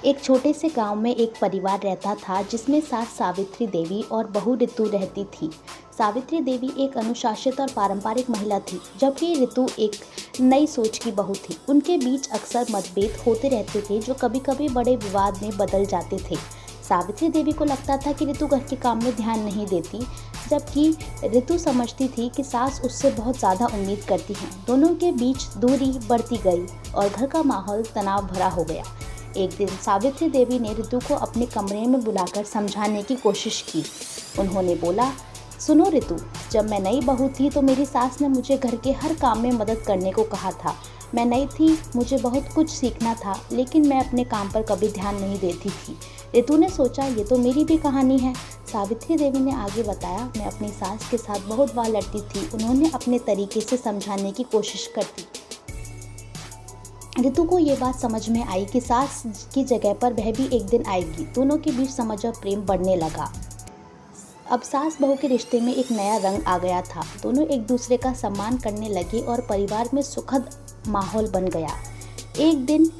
एक छोटे से गांव में एक परिवार रहता था जिसमें सास सावित्री देवी और बहू ऋतु रहती थी। सावित्री देवी एक अनुशासित और पारंपरिक महिला थी, जबकि ऋतु एक नई सोच की बहू थी। उनके बीच अक्सर मतभेद होते रहते थे, जो कभी कभी बड़े विवाद में बदल जाते थे। सावित्री देवी को लगता था कि ऋतु घर के काम में ध्यान नहीं देती, जबकि ऋतु समझती थी कि सास उससे बहुत ज़्यादा उम्मीद करती है। दोनों के बीच दूरी बढ़ती गई और घर का माहौल तनाव भरा हो गया। एक दिन सावित्री देवी ने ऋतु को अपने कमरे में बुलाकर समझाने की कोशिश की। उन्होंने बोला, सुनो ऋतु, जब मैं नई बहू थी तो मेरी सास ने मुझे घर के हर काम में मदद करने को कहा था। मैं नई थी, मुझे बहुत कुछ सीखना था, लेकिन मैं अपने काम पर कभी ध्यान नहीं देती थी। ऋतु ने सोचा, ये तो मेरी भी कहानी है। सावित्री देवी ने आगे बताया, मैं अपनी सास के साथ बहुत बार लड़ती थी। उन्होंने अपने तरीके से समझाने की कोशिश करती। ऋतु को ये बात समझ में आई कि सास की जगह पर वह भी एक दिन आएगी। दोनों के बीच समझ और प्रेम बढ़ने लगा। अब सास बहू के रिश्ते में एक नया रंग आ गया था। दोनों एक दूसरे का सम्मान करने लगे और परिवार में सुखद माहौल बन गया। एक दिन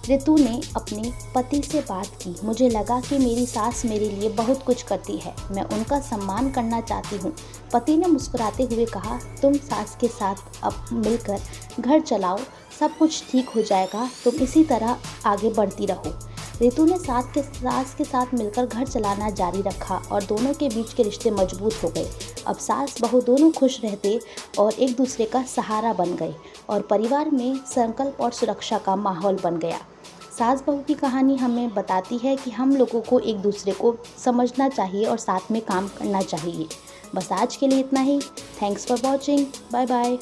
ऋतु ने अपने पति से बात की। मुझे लगा कि मेरी सास मेरे लिए बहुत कुछ करती है, मैं उनका सम्मान करना चाहती हूँ। पति ने मुस्कुराते हुए कहा, तुम सास के साथ अब मिलकर घर चलाओ, सब कुछ ठीक हो जाएगा, तुम इसी तरह आगे बढ़ती रहो। ऋतु ने सास के साथ मिलकर घर चलाना जारी रखा और दोनों के बीच के रिश्ते मजबूत हो गए। अब सास बहू दोनों खुश रहते और एक दूसरे का सहारा बन गए और परिवार में संकल्प और सुरक्षा का माहौल बन गया। सास बहू की कहानी हमें बताती है कि हम लोगों को एक दूसरे को समझना चाहिए और साथ में काम करना चाहिए। बस आज के लिए इतना ही। Thanks for watching. Bye bye.